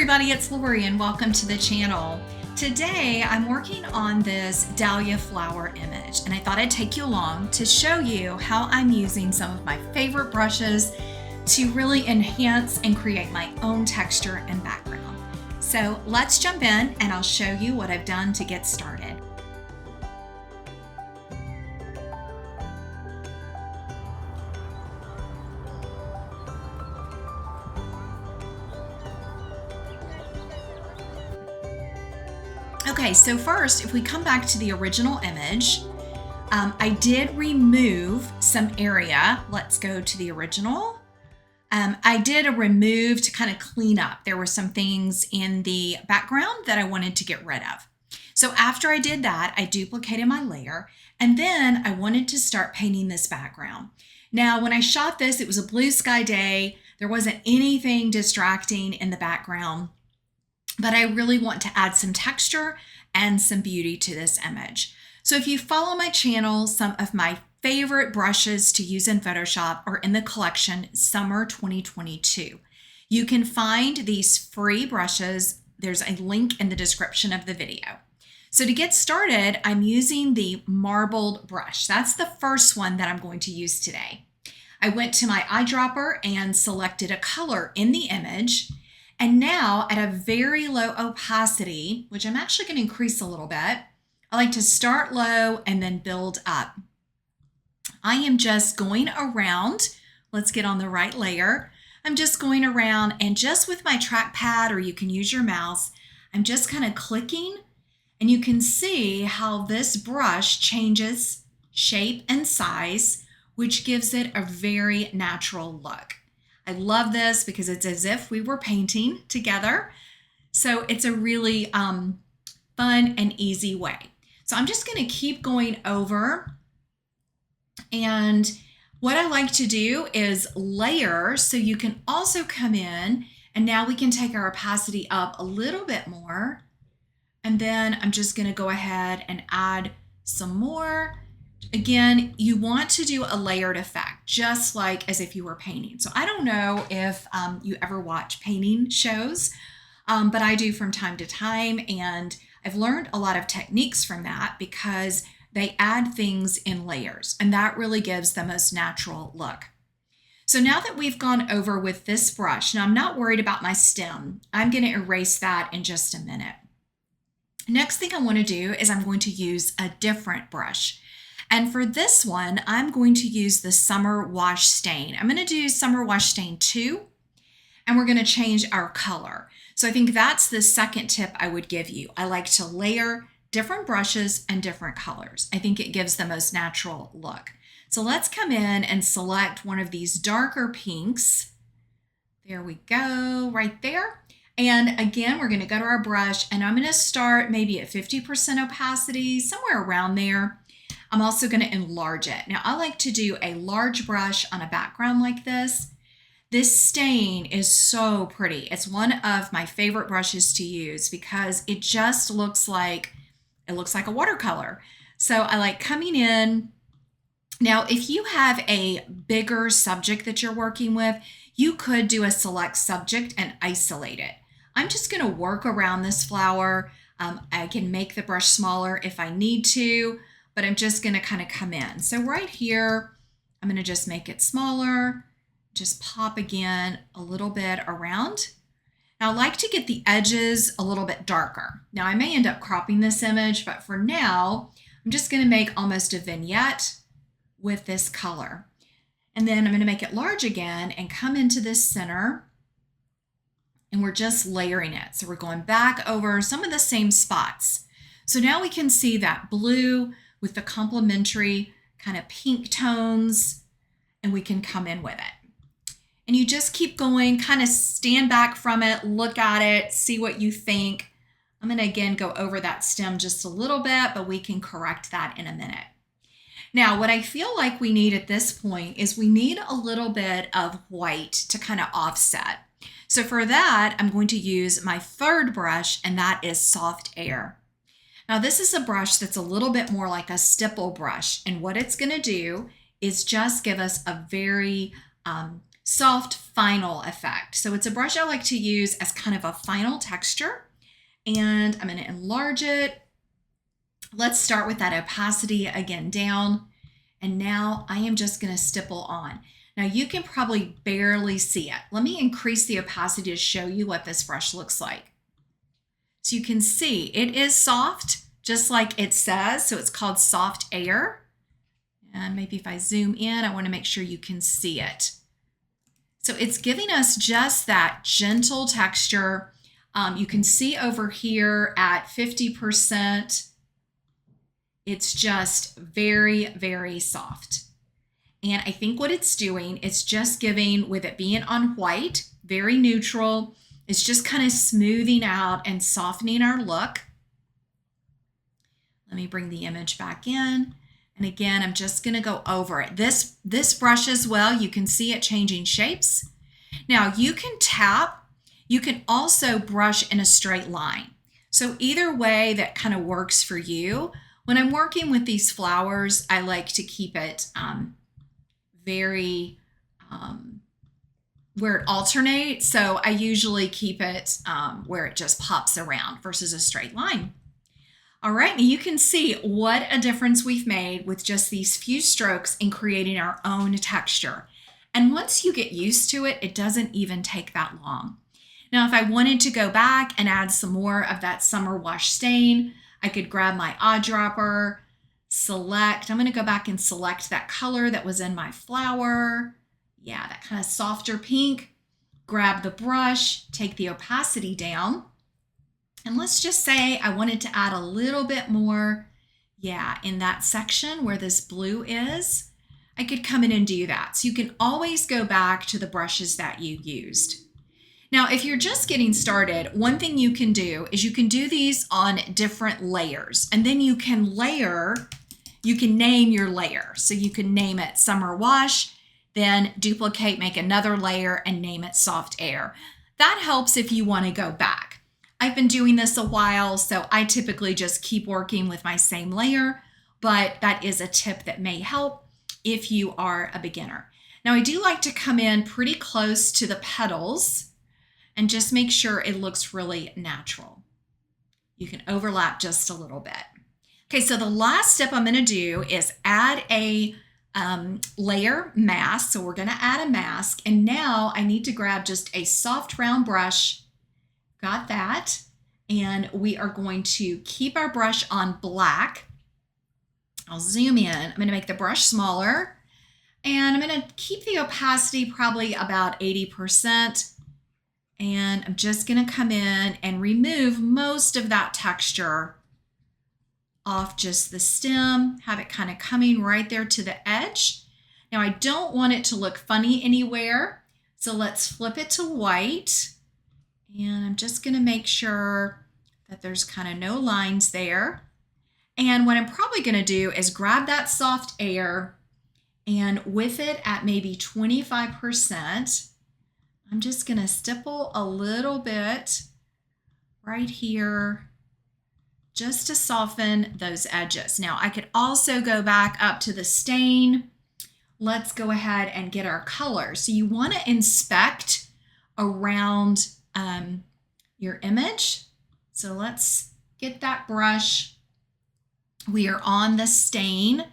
everybody, it's Lori and welcome to the channel. Today I'm working on this dahlia flower image and I thought I'd take you along to show you how I'm using some of my favorite brushes to really enhance and create my own texture and background. So let's jump in and I'll show you what I've done to get started. Okay, so first, if we come back to the original image, I did remove some area. Let's go to the original. I did a remove to kind of clean up. There were some things in the background that I wanted to get rid of. So after I did that, I duplicated my layer, and then I wanted to start painting this background. Now, when I shot this, it was a blue sky day. There wasn't anything distracting in the background, but I really want to add some texture and some beauty to this image. So if you follow my channel, some of my favorite brushes to use in Photoshop are in the collection Summer 2022. You can find these free brushes. There's a link in the description of the video. So to get started, I'm using the marbled brush. That's the first one that I'm going to use today. I went to my eyedropper and selected a color in the image. And now at a very low opacity, which I'm actually going to increase a little bit, I like to start low and then build up. I am just going around. Let's get on the right layer. I'm just going around and just with my trackpad, or you can use your mouse, I'm just kind of clicking, and you can see how this brush changes shape and size, which gives it a very natural look. I love this because it's as if we were painting together. So it's a really fun and easy way. So I'm just going to keep going over. And what I like to do is layer, so you can also come in, and now we can take our opacity up a little bit more. And then I'm just going to go ahead and add some more. Again, you want to do a layered effect, just like as if you were painting. So I don't know if you ever watch painting shows, but I do from time to time. And I've learned a lot of techniques from that because they add things in layers, and that really gives the most natural look. So now that we've gone over with this brush, now I'm not worried about my stem. I'm going to erase that in just a minute. Next thing I want to do is I'm going to use a different brush. And for this one, I'm going to use the Summer Wash Stain. I'm going to do Summer Wash Stain 2, and we're going to change our color. So I think that's the second tip I would give you. I like to layer different brushes and different colors. I think it gives the most natural look. So let's come in and select one of these darker pinks. There we go, right there. And again, we're going to go to our brush, and I'm going to start maybe at 50% opacity, somewhere around there. I'm also going to enlarge it. Now, I like to do a large brush on a background like this. This stain is so pretty. It's one of my favorite brushes to use because it just looks like a watercolor. So I like coming in. Now, if you have a bigger subject that you're working with, you could do a select subject and isolate it. I'm just going to work around this flower. I can make the brush smaller if I need to, but I'm just going to kind of come in. So right here, I'm going to just make it smaller, just pop again a little bit around. Now I like to get the edges a little bit darker. Now I may end up cropping this image, but for now, I'm just going to make almost a vignette with this color. And then I'm going to make it large again and come into this center, and we're just layering it. So we're going back over some of the same spots. So now we can see that blue with the complementary kind of pink tones, and we can come in with it. And you just keep going, kind of stand back from it, look at it, see what you think. I'm going to again go over that stem just a little bit, but we can correct that in a minute. Now, what I feel like we need at this point is we need a little bit of white to kind of offset. So for that, I'm going to use my third brush, and that is Soft Air. Now this is a brush that's a little bit more like a stipple brush, and what it's going to do is just give us a very soft final effect. So it's a brush I like to use as kind of a final texture. And I'm going to enlarge it. Let's start with that opacity again down. And now I am just going to stipple on. Now you can probably barely see it. Let me increase the opacity to show you what this brush looks like. So you can see it is soft, just like it says. So it's called Soft Air. And maybe if I zoom in, I want to make sure you can see it. So it's giving us just that gentle texture. You can see over here at 50%, it's just very, very soft. And I think what it's doing, it's just giving, with it being on white, very neutral, it's just kind of smoothing out and softening our look. Let me bring the image back in. And again, I'm just going to go over it. This brush as well, you can see it changing shapes. Now you can tap, you can also brush in a straight line. So either way that kind of works for you. When I'm working with these flowers, I like to keep it very, where it alternates. So I usually keep it where it just pops around versus a straight line. All right, you can see what a difference we've made with just these few strokes in creating our own texture. And once you get used to it, it doesn't even take that long. Now, if I wanted to go back and add some more of that summer wash stain, I could grab my eyedropper, select, I'm gonna go back and select that color that was in my flower. Yeah, that kind of softer pink. Grab the brush, take the opacity down. And let's just say I wanted to add a little bit more, yeah, in that section where this blue is, I could come in and do that. So you can always go back to the brushes that you used. Now, if you're just getting started, one thing you can do is you can do these on different layers, and then you can layer, you can name your layer. So you can name it Summer Wash, then duplicate, make another layer and name it Soft Air. That helps if you want to go back. I've been doing this a while, so I typically just keep working with my same layer, but that is a tip that may help if you are a beginner. Now, I do like to come in pretty close to the petals and just make sure it looks really natural. You can overlap just a little bit. Okay, so the last step I'm going to do is add a layer mask. So we're going to add a mask, and now I need to grab just a soft round brush. Got that. And we are going to keep our brush on black. I'll zoom in. I'm going to make the brush smaller, and I'm going to keep the opacity probably about 80%. And I'm just going to come in and remove most of that texture off just the stem, have it kind of coming right there to the edge. Now I don't want it to look funny anywhere, so let's flip it to white. And I'm just going to make sure that there's kind of no lines there. And what I'm probably going to do is grab that Soft Air, and with it at maybe 25%, I'm just going to stipple a little bit right here just to soften those edges. Now I could also go back up to the stain. Let's go ahead and get our color. So you want to inspect around your image. So let's get that brush. We are on the stain,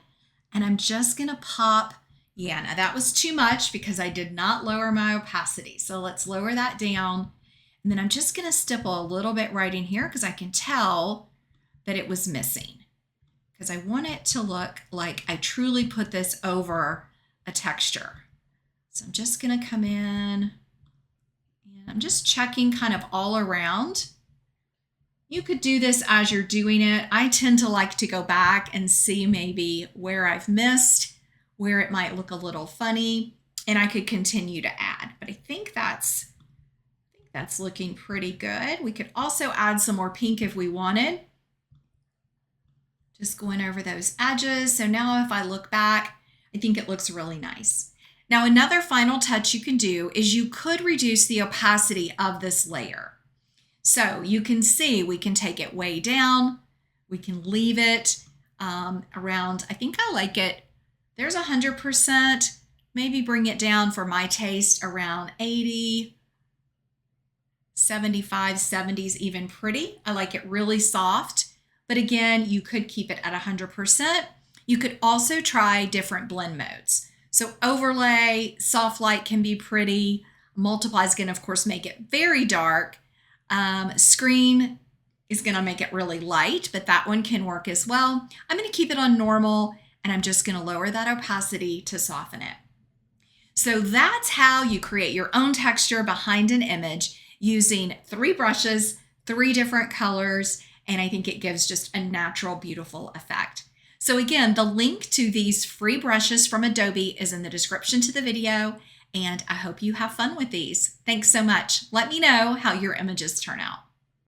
and I'm just going to pop. Yeah, now that was too much because I did not lower my opacity. So let's lower that down. And then I'm just going to stipple a little bit right in here because I can tell that it was missing, because I want it to look like I truly put this over a texture. So I'm just going to come in, and I'm just checking kind of all around. You could do this as you're doing it. I tend to like to go back and see maybe where I've missed, where it might look a little funny, and I could continue to add. But I think that's looking pretty good. We could also add some more pink if we wanted. Just going over those edges. So now if I look back, I think it looks really nice. Now, another final touch you can do is you could reduce the opacity of this layer. So you can see we can take it way down. We can leave it around, I think I like it. There's 100%. maybe bring it down for my taste around 80, 75, 70s even pretty. I like it really soft, but again, you could keep it at 100%. You could also try different blend modes. So overlay, soft light can be pretty. Multiply is going to, of course, make it very dark. Screen is going to make it really light, but that one can work as well. I'm going to keep it on normal, and I'm just going to lower that opacity to soften it. So that's how you create your own texture behind an image using 3 brushes, 3 different colors, and I think it gives just a natural, beautiful effect. So again, the link to these free brushes from Adobe is in the description to the video, and I hope you have fun with these. Thanks so much. Let me know how your images turn out.